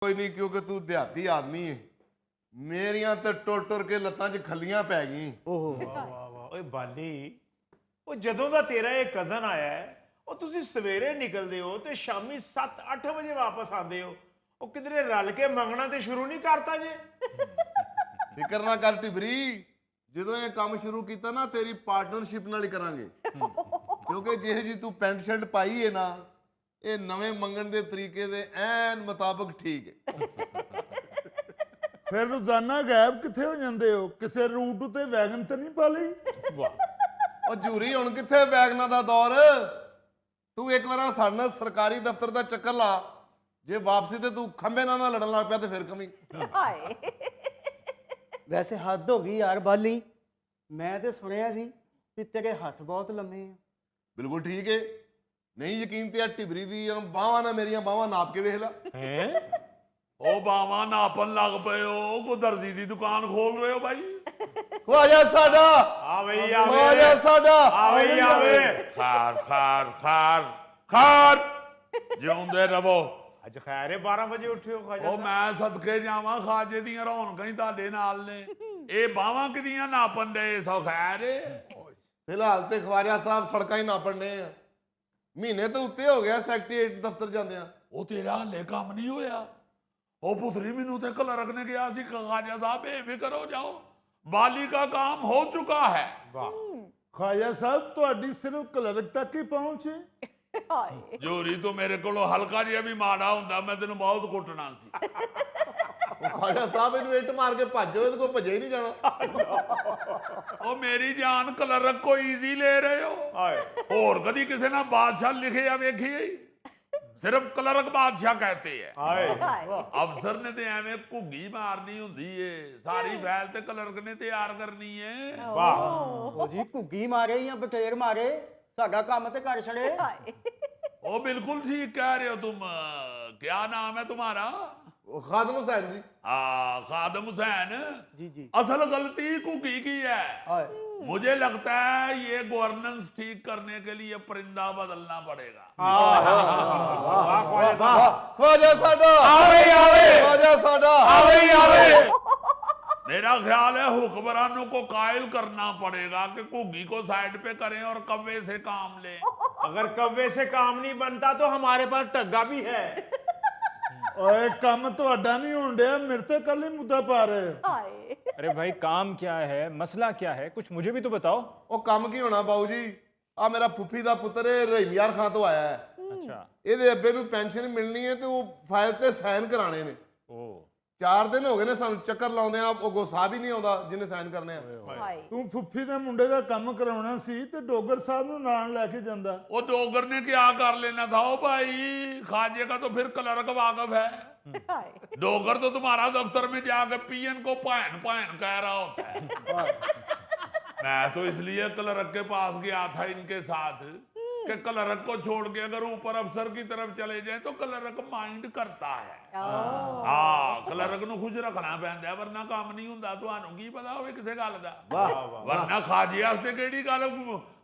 कोई नहीं, क्योंकि तू देहाती आदमी है। मेरियां तो टुर टुर के लत्तां 'ਚ खल्लियां पै गई। वाह वाह वाह। ओए बाली, ਉਹ ਜਦੋਂ ਦਾ ਤੇਰਾ ਇਹ ਕਜ਼ਨ ਆਇਆ ਹੈ, ਉਹ ਤੁਸੀਂ ਸਵੇਰੇ ਨਿਕਲਦੇ ਹੋ ਤੇ ਸ਼ਾਮੀ 7-8 ਵਜੇ ਵਾਪਸ ਆਉਂਦੇ ਹੋ। ਉਹ ਕਿਧਰੇ ਰਲ ਕੇ ਮੰਗਣਾ ਤੇ ਸ਼ੁਰੂ ਨਹੀਂ ਕਰਤਾ ਜੇ? ਫਿਕਰ ਨਾ ਕਰ ਟਿਬਰੀ, ਜਦੋਂ ਇਹ ਕੰਮ ਸ਼ੁਰੂ ਕੀਤਾ ਨਾ ਤੇਰੀ ਪਾਰਟਨਰਸ਼ਿਪ ਨਾਲ ਹੀ ਕਰਾਂਗੇ। ਕਿਉਂਕਿ ਜਿਹੇ ਜੀ ਤੂੰ ਪੈਂਟ ਸ਼ਰਟ ਪਾਈ ਹੈ ਨਾ, ਇਹ ਨਵੇਂ ਮੰਗਣ ਦੇ ਤਰੀਕੇ ਦੇ ਐਨ ਮੁਤਾਬਕ ਠੀਕ ਹੈ। ਫਿਰ ਰੋਜ਼ਾਨਾ ਗਾਇਬ ਕਿੱਥੇ ਹੋ ਜਾਂਦੇ ਹੋ? ਕਿਸੇ ਰੂਟ ਉਤੇ ਵੈਗਨ ਤੇ ਨਹੀਂ ਪਾ ਲਈ? ਵਾਹ। ਉਹ ਜੂਰੀ ਹੁਣ ਕਿੱਥੇ ਵੈਗਨਾਂ ਦਾ ਦੌਰ। ਤੂੰ ਇੱਕ ਵਾਰ ਸਾਡੇ ਨਾਲ ਸਰਕਾਰੀ ਦਫ਼ਤਰ ਦਾ ਚੱਕਰ ਲਾ, ਜੇ ਵਾਪਸੀ ਤੇ ਤੂੰ ਖੰਬੇ ਨਾਲ ਲੜਨ ਲੱਗ ਪਿਆ ਤੇ ਫਿਰ ਕਮੀ। ਹਾਏ ਵੈਸੇ ਹੱਦ ਹੋ ਗਈ ਯਾਰ ਬਾਲੀ, ਮੈਂ ਤੇ ਸੁਣਿਆ ਸੀ ਕਿ ਤੇਰੇ ਹੱਥ ਬਹੁਤ ਲੰਮੇ ਆ। ਬਿਲਕੁਲ ਠੀਕ ਹੈ। ਨਹੀਂ ਯਕੀਨ ਤੇ ਆ ਟਿਬਰੀ ਦੀਆਂ ਬਾਹਾਂ ਨਾਲ ਮੇਰੀਆਂ ਬਾਹਾਂ ਨਾਪ ਕੇ ਵੇਖ ਲੈ। ਹੈ ਉਹ ਬਾਵਾਂ ਨਾਪਣ ਲੱਗ ਪਏ ਹੋ, ਕੋ ਦਰਜੀ ਦੀ ਦੁਕਾਨ ਖੋਲ ਰਹੇ ਹੋ ਬਾਈ? ਖਵਾਜਾ ਸਾਡਾ, ਆ ਬਈ ਖਵਾਜਾ ਆਵੇ, ਸਾਡਾ, ਆ ਬਈ ਆਵੇ। ਖਾਰ ਖਾਰ ਖਾਰ ਖਾਰ, ਜਿਉਂਦੇ ਰਵੋ। ਅੱਜ ਖੈਰ ਹੈ 12 ਵਜੇ ਉੱਠਿਓ ਖਾਜਾ ਉਹ ਮੈਂ ਸਦਕੇ ਜਾਵਾਂ, ਖਾਜੇ ਦੀਆਂ ਰੌਣਕਾਂ ਹੀ ਤੁਹਾਡੇ ਨਾਲ ਨੇ। ਇਹ ਬਾਵਾਂ ਕਿਦੀਆਂ ਨਾਪਣ ਦੇ ਸੋ ਖੈਰ ਏ? ਫਿਲਹਾਲ ਤੇ ਖਵਾਜਾ ਸਾਹਿਬ ਸੜਕਾਂ ਹੀ ਨਾਪਣ ਨੇ ਆ। ਮਹੀਨੇ ਤੋਂ ਉੱਤੇ ਹੋ ਗਿਆ ਸੈਕਟਰੀਏਟ ਦਫ਼ਤਰ ਜਾਂਦਿਆਂ। ਉਹ ਤੇਰਾ ਹਲੇ ਕੰਮ ਨਹੀਂ ਹੋਇਆ। ਉਹ ਪੁੱਤਰੀ ਮੈਨੂੰ ਤੇ ਕਲਰਕ ਨੇ ਕਿਹਾ ਸੀ ਖਾਜਾ ਸਾਹਿਬ ਬੇਫਿਕਰ ਹੋ ਜਾਓ, ਬਾਲੀ का काम हो चुका है। ਵਾਹ। ਖਾਜਾ ਸਾਹਿਬ ਤੁਹਾਡੀ ਸਿਰਫ ਕਲਰਕ ਤੱਕ ਹੀ ਪਹੁੰਚ ਹੈ। ਹਾਏ ਜੋਰੀ ਤੋਂ ਮੇਰੇ ਕੋਲੋਂ ਹਲਕਾ ਜਿਹਾ ਵੀ ਮਾੜਾ ਹੁੰਦਾ ਮੈਂ ਤੈਨੂੰ ਬਹੁਤ ਕੁੱਟਣਾ ਸੀ। ਖਵਾਜਾ ਸਾਹਿਬ ਇਹਨੂੰ ਇੱਟ ਮਾਰ ਕੇ ਭੱਜੋ, ਇਹਦੇ ਕੋਲ ਭੱਜੇ ਹੀ ਨਹੀਂ ਜਾਣਾ। ਉਹ ਮੇਰੀ ਜਾਨ ਕਲਰਕ ਕੋ ਈਜ਼ੀ ਲੈ ਰਹੇ ਹੋ। ਹਾਏ ਹੋਰ ਕਦੀ ਕਿਸੇ ਨਾਲ ਬਾਦਸ਼ਾਹ ਲਿਖਿਆ ਵੇਖੀ? ਸਿਰਫ ਕਲਰਕ ਬਾਦਸ਼ਾਹ ਕਹਤੇ ਹੈ। ਹਾਏ ਅਫਸਰ ਨੇ ਤੇ ਐਵੇਂ ਘੁੱਗੀ ਮਾਰਨੀ ਹੁੰਦੀ ਏ, ਸਾਰੀ ਫਾਈਲ ਤੇ ਕਲਰਕ ਨੇ ਤਿਆਰ ਕਰਨੀ ਏ। ਵਾਹ। ਉਹ ਜੀ ਘੁੱਗੀ ਮਾਰੇ ਜਾਂ ਬਟੇਰ ਮਾਰੇ, ਸਾਡਾ ਕੰਮ ਤੇ ਕਰ ਛੜੇ। ਹਾਏ ओ बिल्कुल ठीक कह रहे हो तुम। क्या नाम है तुम्हारा? ਉਹ ਖਾਦਮ ਹੁਸੈਨ ਜੀ। खादम हुसैन। जी जी। असल गलती कुकी की है। हाय मुझे लगता है ये गवर्नेंस ठीक करने के लिए परिंदा बदलना पड़ेगा। ਵਾਹ ਖਾਜਾ ਸਾਹਿਬ। ਖਵਾਜਾ ਸਾਡਾ, ਆਵੇ ਆਵੇ, ਖਵਾਜਾ ਸਾਡਾ। ਆਵੇ ਆਵੇ। मेरा ख्याल है हुक्मरानों को कायल करना पड़ेगा कि कुगी को साइड पे करें और कव्वे से काम लें। अगर कव्वे से काम नहीं बनता तो हमारे पास टग्गा भी है। ओए काम ਤੁਹਾਡਾ नहीं होਣ ਡਿਆ, ਮੇਰੇ ਤੇ ਕੱਲ ਹੀ ਮੁੱਦਾ ਪਾ ਰਹੇ ਹੋ। ਹਾਏ अरे भाई काम क्या है, मसला क्या है, कुछ मुझे भी तो बताओ। ਉਹ ਕੰਮ ਕੀ ਹੋਣਾ ਬਾਊ ਜੀ, ਆ ਮੇਰਾ ਫੁੱਫੀ ਦਾ ਪੁੱਤਰ ਰਹੀਮਯਾਰ ਖਾਂ ਤੋਂ ਆਇਆ ਹੈ। अच्छा। ਇਹਦੇ ਅੱਬੇ ਨੂੰ ਪੈਨਸ਼ਨ ਮਿਲਣੀ ਹੈ ਤੇ ਉਹ ਫਾਈਲ ਤੇ ਸਾਈਨ ਕਰਾਣੇ ਨੇ। ओ 4 ਦਿਨ ਹੋ ਗਏ ਨੇ ਸਾਨੂੰ ਚੱਕਰ ਲਾਉਂਦੇ ਆ, ਉਹ ਗੋਸਾ ਵੀ ਨਹੀਂ ਆਉਂਦਾ ਜਿਹਨੇ ਸਾਈਨ ਕਰਨੇ ਆ। ਹਾਏ ਤੂੰ ਫੁੱਫੀ ਦੇ ਮੁੰਡੇ ਦਾ ਕੰਮ ਕਰਾਉਣਾ ਸੀ ਤੇ ਡੋਗਰ ਸਾਹਿਬ ਨੂੰ ਨਾਲ ਲੈ ਕੇ ਜਾਂਦਾ। ਉਹ ਡੋਗਰ ਨੇ ਕੀ ਕਰ ਲੈਣਾ था ओ भाई, खाजे का तो फिर क्लर्क वाकिफ है। ਹਾਏ डोगर तो तुम्हारा दफ्तर में जाकर पीएन को पहन पहन कह रहा होता है। मैं तो इसलिए क्लर्क के पास गया था इनके साथ कि क्लर्क को छोड़ के अगर ऊपर अफसर की तरफ चले जाए तो क्लर्क माइंड करता है। हाँ क्लर्क ਨੂੰ खुश ਰੱਖਣਾ ਪੈਂਦਾ, ਵਰਨਾ ਕੰਮ ਨਹੀਂ ਹੁੰਦਾ। ਤੁਹਾਨੂੰ ਕੀ ਪਤਾ ਹੋਵੇ ਕਿਸੇ ਗੱਲ ਦਾ? ਵਰਨਾ ਖਾਜੇ ਵਾਸਤੇ ਕਿਹੜੀ ਗੱਲ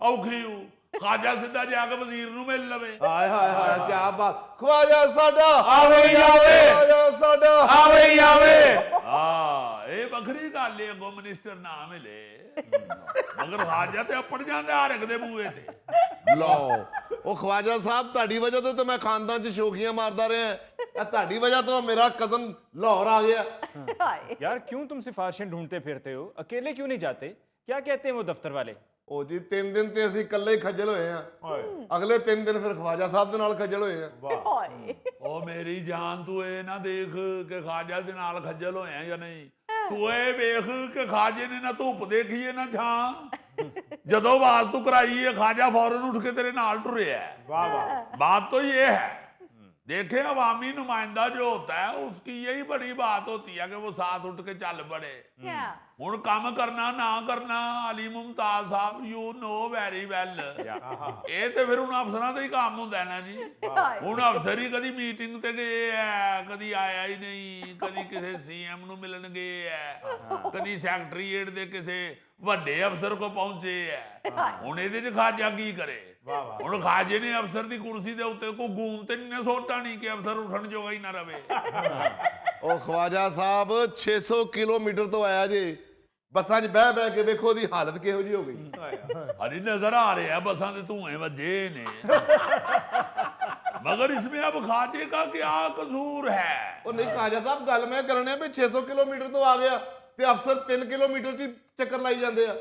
ਔਖੀ ਹੋ? ਖਾਜਾ ਸਿੱਧਾ ਜਾ ਕੇ ਵਜ਼ੀਰ ਨੂੰ ਮਿਲ ਲਵੇ। ਹਾਏ ਹਾਏ ਹਾਏ ਕੀ ਬਾਤ। ਖਵਾਜਾ ਸਾਡਾ, ਆਵੇ ਹੀ ਆਵੇ, ਖਵਾਜਾ ਸਾਡਾ। ਆਵੇ ਹੀ ਆਵੇ। ਹਾਂ ਇਹ ਵੱਖਰੀ ਗੱਲ ਏ, ਅੱਗੋਂ ਮਿਨਿਸਟਰ ਨਾ ਮਿਲੇ ਮਗਰ ਖਾਜਾ ਤੇ ਅੱਪੜ ਜਾਂਦਾ ਹਰ ਇੱਕ ਦੇ ਬੂਹੇ ਤੇ। ਲਓ ਉਹ ਖਵਾਜਾ ਸਾਹਿਬ, ਤੁਹਾਡੀ ਵਜ੍ਹਾ ਤੋਂ ਤਾਂ ਮੈਂ ਖਾਨਦਾਨ 'ਚ ਸ਼ੋਖੀਆਂ ਮਾਰਦਾ ਰਿਹਾ। ਇਹ ਤੁਹਾਡੀ ਵਜ੍ਹਾ ਤੋਂ ਮੇਰਾ ਕਜ਼ਨ ਲਾਹੌਰ ਆ ਗਿਆ। ਹਾਏ यार क्यों तुम सिफारिशें ढूंढते फिरते हो, अकेले क्यों नहीं जाते? क्या कहते हैं वो दफ्तर वाले? ਉਹ ਜੀ 3 ਦਿਨ ਤੇ ਅਸੀਂ ਇਕੱਲੇ ਹੀ ਖੱਜਲ ਹੋਏ ਆ। ਅਗਲੇ 3 ਦਿਨ ਫਿਰ ਖਵਾਜਾ ਸਾਹਿਬ ਦੇ ਨਾਲ ਖੱਜਲ ਹੋਏ ਆ। ਹਾਏ ਉਹ ਮੇਰੀ ਜਾਨ ਤੂੰ ਇਹ ਨਾ ਦੇਖ ਕਿ ਖਾਜਾ ਦੇ ਨਾਲ ਖੱਜਲ ਹੋਇਆ ਜਾਂ ਨਹੀਂ, ਤੂੰ ਇਹ ਵੇਖ ਕਿ ਖਾਜੇ ਨੇ ਨਾ ਧੁੱਪ ਦੇਖੀ ਹੈ ਨਾ ਛਾਂ। ਜਦੋਂ ਆਵਾਜ਼ ਤੂੰ ਕਰਾਈ ਹੈ ਖਾਜਾ ਫੌਰਨ ਉੱਠ ਕੇ ਤੇਰੇ ਨਾਲ ਟੁਰਿਆ। वाह वाह। बात तो ये है, देखे अवामी नुमाइंदा जो होता है उसकी यही बड़ी बात होती है कि वो साथ उठ के चल पड़े। ਕਿਆ ਹੁਣ ਕੰਮ ਕਰਨਾ ਨਾ ਕਰਨਾ ਅਲੀ ਮੁਮਤਾਜ਼ ਸਾਹਿਬ ਯੂ ਨੋ ਵੈਰੀ ਵੈਲ, ਇਹ ਤੇ ਫਿਰ ਹੁਣ ਅਫਸਰਾਂ ਦਾ ਹੀ ਕੰਮ ਹੁੰਦਾ ਨਾ ਜੀ। ਹੁਣ ਅਫਸਰ ਹੀ ਕਦੀ ਮੀਟਿੰਗ ਤੇ ਗਏ ਐ, ਕਦੀ ਆਇਆ ਹੀ ਨਹੀਂ, ਕਦੀ ਕਿਸੇ ਸੀਐਮ ਨੂੰ ਮਿਲਣ ਗਏ ਐ, ਕਦੀ ਸੈਕਟਰੀਏਟ ਦੇ ਕਿਸੇ ਵੱਡੇ ਅਫਸਰ ਕੋ ਪਹੁੰਚੇ ਐ। ਹੁਣ ਇਹਦੇ ਚ ਖਾਜਾ ਕੀ ਕਰੇ? ਵਾਹ ਵਾਹ ਹੁਣ ਖਾਜੇ ਨੇ ਅਫਸਰ ਦੀ ਕੁਰਸੀ ਦੇ ਉੱਤੇ ਕੋਈ ਗੂੰ ਤੇ ਨਹੀਂ ਸੋਟਾ ਨਹੀਂ ਕਿ ਅਫਸਰ ਉੱਠਣ ਜੋਗਾ ਹੀ ਨਾ ਰਵੇ। ਉਹ ਖਵਾਜਾ ਸਾਹਿਬ 600 ਕਿਲੋਮੀਟਰ ਤੋਂ ਆਇਆ ਜੇ, ਬੱਸਾਂ 'ਚ ਬਹਿ ਬਹਿ ਕੇ ਵੇਖੋ ਉਹਦੀ ਹਾਲਤ ਕਿਹੋ ਜਿਹੀ ਹੋ ਗਈ। हरी नजर आ रहे हैं बसा ने धुएं वजे ने मगर इसमें अब खाजे का क्या कसूर है? ਉਹ ਨਹੀਂ ਖਵਾਜਾ ਸਾਹਿਬ ਗੱਲ ਮੈਂ ਕਰਨੇ ਆ ਵੀ 600 ਕਿਲੋਮੀਟਰ ਤੋਂ ਆ ਗਿਆ ਤੇ ਅਫਸਰ 3 ਕਿਲੋਮੀਟਰ 'ਚ ਚੱਕਰ ਲਾਈ ਜਾਂਦੇ ਆ।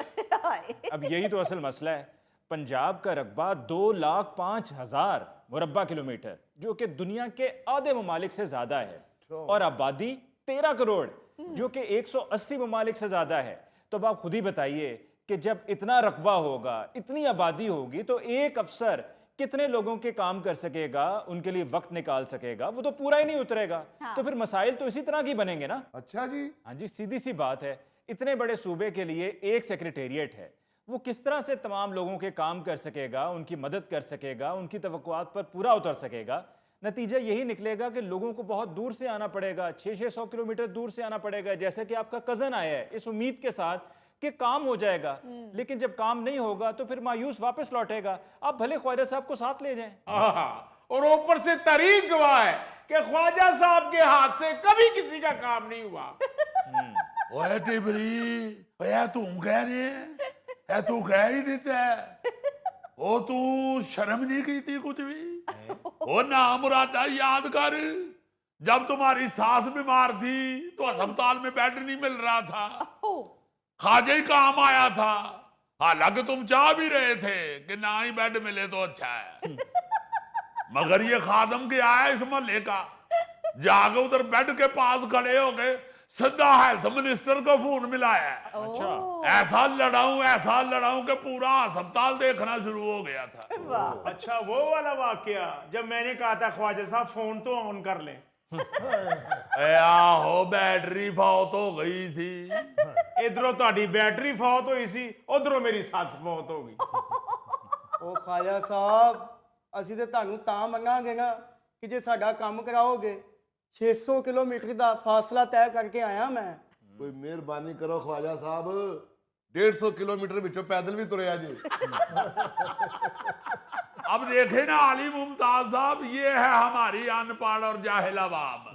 अब यही तो असल मसला है। पंजाब का रकबा 2,05,000 मुरब्बा किलोमीटर, जो कि दुनिया के आधे ममालिक से ज्यादा है, और आबादी 13 करोड़, जो कि 180 ममालिक से ज्यादा है। तो अब आप खुद ही बताइए कि जब इतना रकबा होगा, इतनी आबादी होगी, तो एक अफसर कितने लोगों के काम कर सकेगा, उनके लिए वक्त निकाल सकेगा? वो तो पूरा ही नहीं उतरेगा। तो फिर मसाइल तो इसी तरह की बनेंगे ना। अच्छा जी, हाँ जी, सीधी सी बात है। इतने बड़े सूबे के लिए एक सेक्रेटेरिएट है, वो किस तरह से तमाम लोगों के काम कर सकेगा, उनकी मदद कर सकेगा, उनकी तवक्कुआत पर पूरा उतर सकेगा? नतीजा यही निकलेगा कि लोगों को बहुत दूर से आना पड़ेगा, 600 किलोमीटर दूर से आना पड़ेगा। जैसे कि आपका कज़न आया है इस उम्मीद के साथ कि काम हो जाएगा, लेकिन जब काम नहीं होगा तो फिर मायूस वापस लौटेगा। आप भले ख्वाजा साहब को साथ ले जाएं। आहा, और ऊपर से तारीख गवाह है कि ख्वाजा साहब के हाथ से कभी किसी का काम नहीं हुआ। ओए टिबरी, ओए तू कह रहे है तू कह ही देता है, ओ तू शर्म नहीं की थी कुछ भी? ओ ना मुरादा याद कर, जब तुम्हारी सास बीमार थी तो अस्पताल में बेड नहीं मिल रहा था, खाजे ही काम आया था। हालांकि तुम चाह भी रहे थे कि ना ही बेड मिले तो अच्छा है, मगर ये खादम क्या है इस मोहल्ले का, जाके उधर बेड के पास खड़े हो गए, सीधा हेल्थ मिनिस्टर को फोन मिलाया है। अच्छा, ऐसा लड़ाऊं कि पूरा अस्पताल देखना शुरू हो गया था। अच्छा, वो वाला वाकया जब मैंने कहा था ख्वाजा साहब फोन तो ऑन कर लें। आहो बैटरी फौत हो गई सी। इधरों ਤੁਹਾਡੀ बैटरी फौत हुई सी, उधरों मेरी सस फौत हो गई। ਉਹ ਖਾਜਾ ਸਾਹਿਬ, ਅਸੀਂ ਤੇ ਤੁਹਾਨੂੰ ਤਾਂ ਮੰਨਾਂਗੇ ਨਾ ਕਿ ਜੇ ਸਾਡਾ ਕੰਮ ਕਰਾਓਗੇ। 600 ਕਿਲੋਮੀਟਰ ਦਾ ਫਾਸਲਾ ਤੈਅ ਕਰਕੇ ਆਇਆ ਮੈਂ। ਕੋਈ ਮਿਹਰਬਾਨੀ ਕਰੋ ਖਵਾਜਾ ਸਾਹਿਬ, 150 ਕਿਲੋਮੀਟਰ ਵਿੱਚੋਂ ਪੈਦਲ ਵੀ ਤੁਰਿਆ ਜੀ। अब देखे ना अली मुमताज साहब, ये है हमारी अनपढ़ और जाहिल अवाम।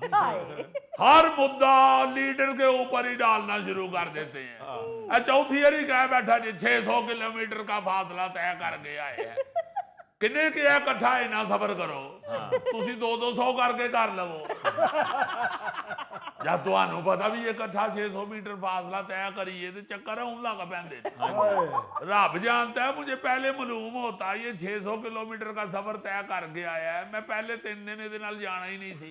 हर मुद्दा लीडर के ऊपर ही डालना शुरू कर देते हैं। चौथी बारी कह बैठा जी 600 किलोमीटर का फासला तय कर गया है, किन्ने किया इकट्ठा इना सफर करो, तुसी 200 करके कर लवो। जब तुहानू पता भी इकट्ठा 600 मीटर फासला तय करिए तो चक्कर आउन लग पैंदे ने। रब जानता है, मुझे पहले मालूम होता ये 600 किलोमीटर का सफर तय करके आया है, मैं पहले 3 दिन इहदे नाल जाना ही नहीं सी।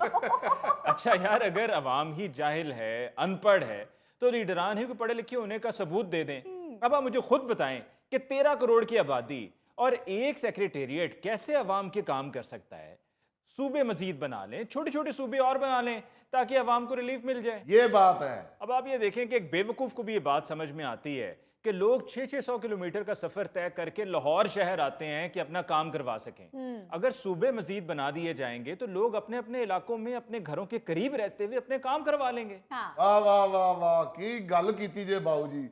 अच्छा यार, अगर अवाम ही जाहिल है, अनपढ़ है, तो लीडरान ही को पढ़े लिखे होने का सबूत दे दें। अब आप मुझे खुद बताएं कि 13 करोड़ की आबादी और एक सेक्रेटेरिएट कैसे अवाम के काम कर सकता है? सूबे मजीद बना लें, छोटे छोटे सूबे और बना लें, ताकि अवाम को रिलीफ मिल जाए। ये बात है। अब आप ये देखें कि एक बेवकूफ़ को भी ये बात समझ में आती है कि लोग 600 किलोमीटर का सफ़र तय करके लाहौर शहर आते हैं कि अपना काम करवा सकें। अगर सूबे मजीद बना दिए जाएंगे तो लोग अपने अपने इलाकों में अपने घरों के करीब रहते हुए अपने काम करवा लेंगे। वाह वाह वाह वाह, की गल कीती जे बाऊ जी।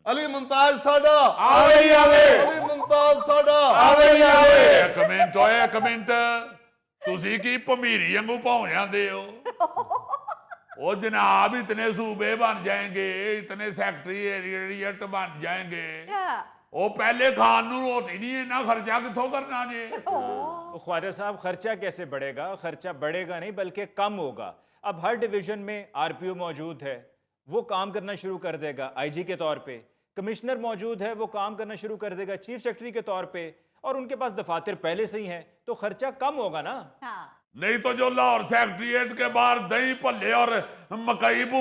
अली मुमताज साडा आवे ही आवे। अली मुमताज साडा आवे ही आवे। एक मिनट ਤੁਸੀਂ ਕੀ ਭਮੀਰੀ ਵਾਂਗੂ ਭੌਂ ਜਾਂਦੇ ਹੋ? ਉਹ ਜਨਾਬ ਇਤਨੇ सूबे बन जाएंगे, इतने सेक्रेटेरिएट बन जाएंगे, ਉਹ पहले खान ਨੂੰ ਰੋਟੀ नहीं है ना, खर्चा किथों करना जे? तो ख्वाजा साहब, खर्चा कैसे बढ़ेगा? खर्चा बढ़ेगा नहीं बल्कि कम होगा। अब हर डिवीजन में आरपीओ मौजूद है, वो काम करना शुरू कर देगा आईजी के तौर पे। कमिश्नर मौजूद है, वो काम करना शुरू कर देगा चीफ सेक्रेटरी के तौर पे, और उनके पास दफातर पहले से ही हैं, तो खर्चा कम होगा ना। नहीं तो जो लाहौर सेक्रेटेरिएट के बाहर दही भल्ले और मकई